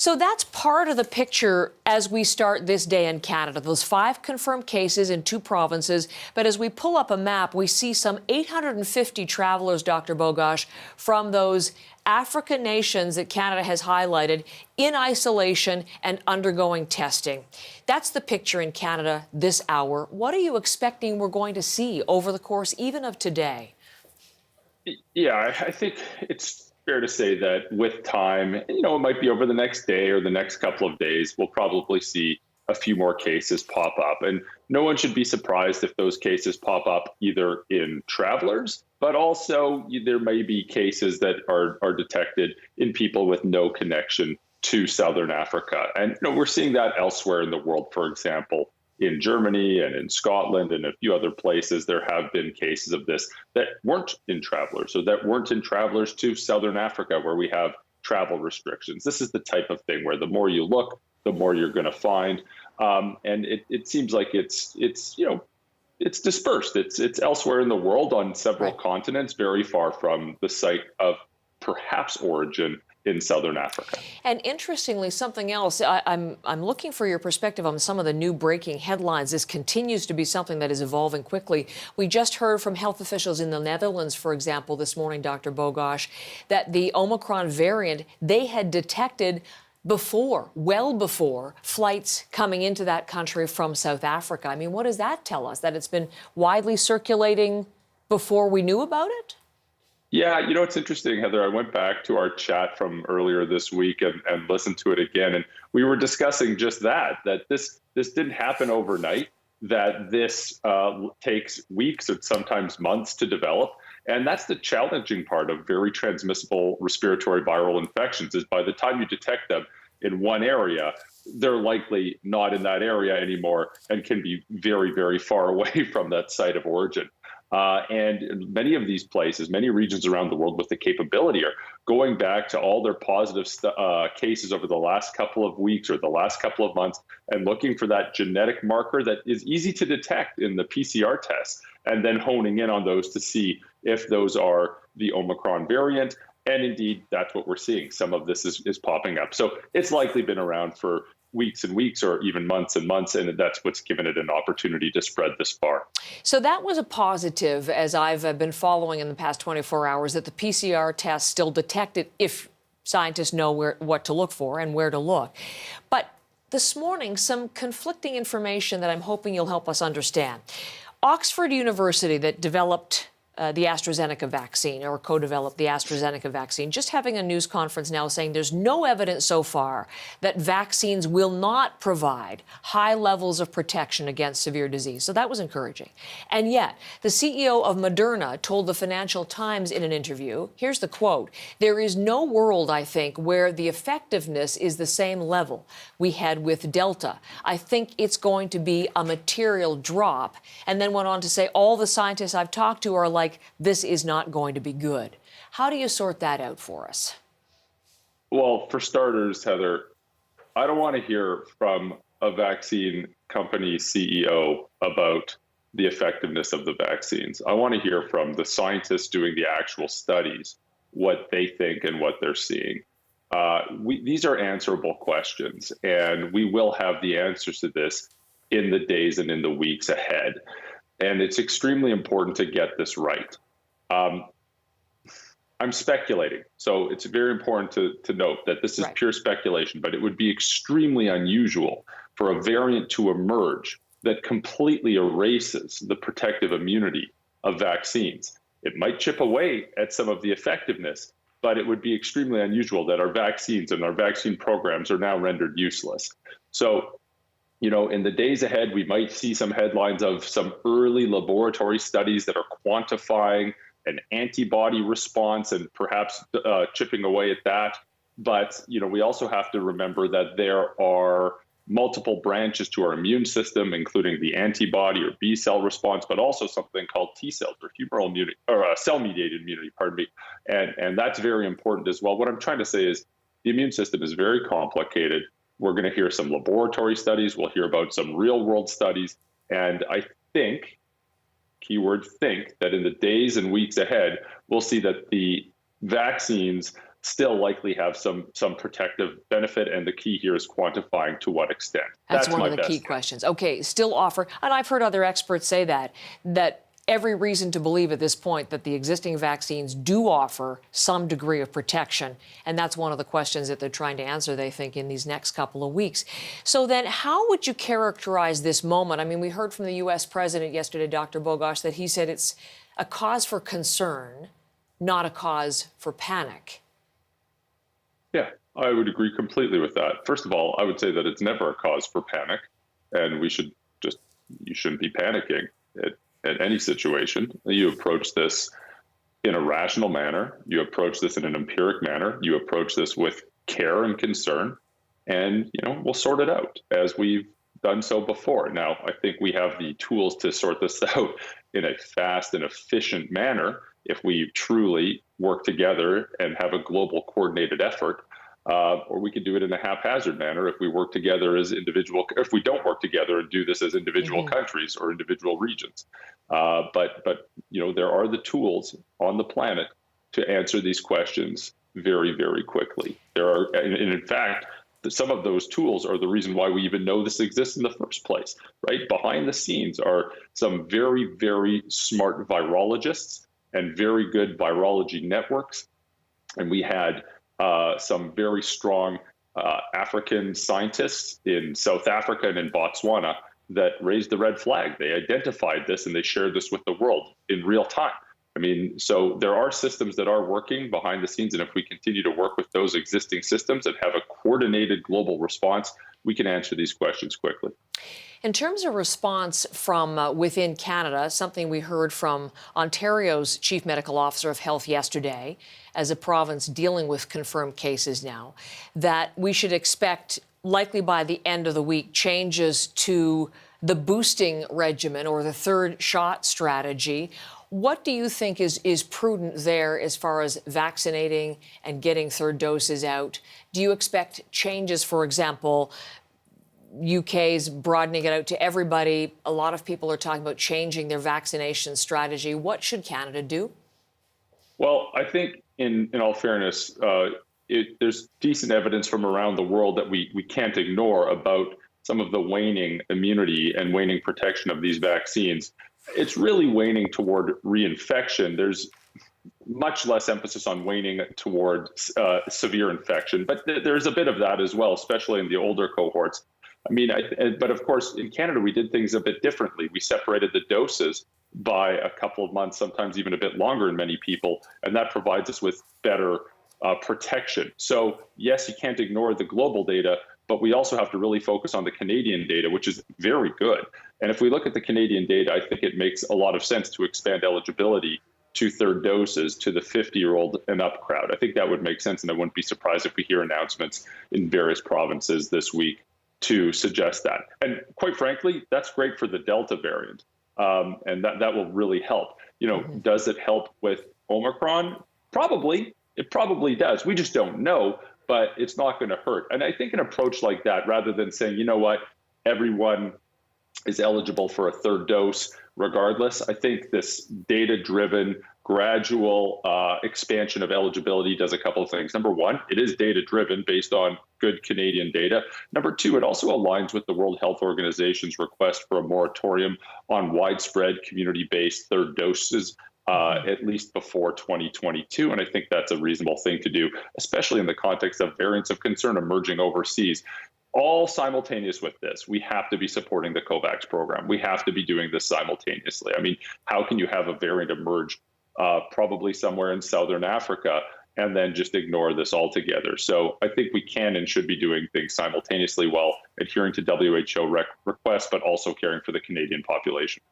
So that's part of the picture as we start this day in Canada. Those 5 confirmed cases in 2 provinces. But as we pull up a map, we see some 850 travelers, Dr. Bogoch, from those African nations that Canada has highlighted in isolation and undergoing testing. That's the picture in Canada this hour. What are you expecting we're going to see over the course even of today? Yeah, I think it's fair to say that with time, it might be over the next day or the next couple of days, we'll probably see a few more cases pop up. And no one should be surprised if those cases pop up either in travelers, but also there may be cases that are detected in people with no connection to Southern Africa. And we're seeing that elsewhere in the world. For example, in Germany and in Scotland and a few other places, there have been cases of this that weren't in travelers, or that weren't in travelers to Southern Africa, where we have travel restrictions. This is the type of thing where the more you look, the more you're going to find. And it seems like it's dispersed. It's elsewhere in the world on several continents, very far from the site of perhaps origin in Southern Africa. And interestingly, something else, I'm looking for your perspective on some of the new breaking headlines. This continues to be something that is evolving quickly. We just heard from health officials in the Netherlands, for example, this morning, Dr. Bogoch, that the Omicron variant they had detected well before flights coming into that country from South Africa. I mean, what does that tell us? That it's been widely circulating before we knew about it? Yeah, it's interesting, Heather. I went back to our chat from earlier this week and listened to it again. And we were discussing just that this didn't happen overnight, that this takes weeks or sometimes months to develop. And that's the challenging part of very transmissible respiratory viral infections, is by the time you detect them in one area, they're likely not in that area anymore and can be very, very far away from that site of origin. And many of these places, many regions around the world with the capability, are going back to all their positive cases over the last couple of weeks or the last couple of months and looking for that genetic marker that is easy to detect in the PCR test, and then honing in on those to see if those are the Omicron variant. And indeed, that's what we're seeing. Some of this is popping up. So it's likely been around for weeks and weeks or even months and months, and that's what's given it an opportunity to spread this far. So that was a positive, as I've been following in the past 24 hours, that the PCR test still detected, if scientists know what to look for and where to look. But this morning, some conflicting information that I'm hoping you'll help us understand. Oxford University, that developed the AstraZeneca vaccine, or co-developed the AstraZeneca vaccine, just having a news conference now saying there's no evidence so far that vaccines will not provide high levels of protection against severe disease. So that was encouraging. And yet, the CEO of Moderna told the Financial Times in an interview, here's the quote, "There is no world, I think, where the effectiveness is the same level we had with Delta. I think it's going to be a material drop." And then went on to say, all the scientists I've talked to are like, this is not going to be good. How do you sort that out for us? Well, for starters, Heather, I don't want to hear from a vaccine company CEO about the effectiveness of the vaccines. I want to hear from the scientists doing the actual studies, what they think and what they're seeing. These are answerable questions, and we will have the answers to this in the days and in the weeks ahead. And it's extremely important to get this right. I'm speculating, so it's very important to note that this is pure speculation, but it would be extremely unusual for a variant to emerge that completely erases the protective immunity of vaccines. It might chip away at some of the effectiveness, but it would be extremely unusual that our vaccines and our vaccine programs are now rendered useless. So, in the days ahead, we might see some headlines of some early laboratory studies that are quantifying an antibody response and perhaps chipping away at that. But, we also have to remember that there are multiple branches to our immune system, including the antibody or B cell response, but also something called T cells or humoral immunity, or cell-mediated immunity, pardon me. And that's very important as well. What I'm trying to say is the immune system is very complicated. We're going to hear some laboratory studies. We'll hear about some real world studies. And I think, keyword think, that in the days and weeks ahead, we'll see that the vaccines still likely have some protective benefit. And the key here is quantifying to what extent. That's one my of the best key guess. questions. Okay, still offer, and I've heard other experts say that every reason to believe at this point that the existing vaccines do offer some degree of protection. And that's one of the questions that they're trying to answer, they think, in these next couple of weeks. So then how would you characterize this moment? I mean, we heard from the U.S. president yesterday, Dr. Bogoch, that he said it's a cause for concern, not a cause for panic. Yeah, I would agree completely with that. First of all, I would say that it's never a cause for panic, and you shouldn't be panicking at any situation. You approach this in a rational manner. You approach this in an empiric manner. You approach this with care and concern, and we'll sort it out as we've done so before. Now, I think we have the tools to sort this out in a fast and efficient manner if we truly work together and have a global coordinated effort. Or we could do it in a haphazard manner if we work together as if we don't work together and do this as individual countries or individual regions. But there are the tools on the planet to answer these questions very, very quickly. And in fact, some of those tools are the reason why we even know this exists in the first place, right? Behind the scenes are some very, very smart virologists and very good virology networks. And we had some very strong African scientists in South Africa and in Botswana that raised the red flag. They identified this and they shared this with the world in real time. I mean, so there are systems that are working behind the scenes. And if we continue to work with those existing systems that have a coordinated global response, we can answer these questions quickly. In terms of response from within Canada, something we heard from Ontario's Chief Medical Officer of Health yesterday, as a province dealing with confirmed cases now, that we should expect, likely by the end of the week, changes to the boosting regimen or the third shot strategy. What do you think is prudent there as far as vaccinating and getting third doses out? Do you expect changes, for example, UK's broadening it out to everybody? A lot of people are talking about changing their vaccination strategy. What should Canada do? Well, I think in all fairness, there's decent evidence from around the world that we can't ignore about some of the waning immunity and waning protection of these vaccines. It's really waning toward reinfection. There's much less emphasis on waning toward severe infection, but there's a bit of that as well, especially in the older cohorts. I mean, but of course, in Canada, we did things a bit differently. We separated the doses by a couple of months, sometimes even a bit longer in many people, and that provides us with better protection. So yes, you can't ignore the global data, but we also have to really focus on the Canadian data, which is very good. And if we look at the Canadian data, I think it makes a lot of sense to expand eligibility to third doses to the 50-year-old and up crowd. I think that would make sense, and I wouldn't be surprised if we hear announcements in various provinces this week to suggest that. And quite frankly, that's great for the Delta variant, and that will really help. Does it help with Omicron? Probably. It probably does. We just don't know, but it's not going to hurt. And I think an approach like that, rather than saying, you know what, everyone is eligible for a third dose regardless, I think this data-driven, gradual expansion of eligibility does a couple of things. Number one, it is data-driven based on good Canadian data. Number two, it also aligns with the World Health Organization's request for a moratorium on widespread community-based third doses, at least before 2022. And I think that's a reasonable thing to do, especially in the context of variants of concern emerging overseas. All simultaneous with this, we have to be supporting the COVAX program. We have to be doing this simultaneously. I mean, how can you have a variant emerge probably somewhere in Southern Africa and then just ignore this altogether? So I think we can and should be doing things simultaneously while adhering to WHO requests, but also caring for the Canadian population.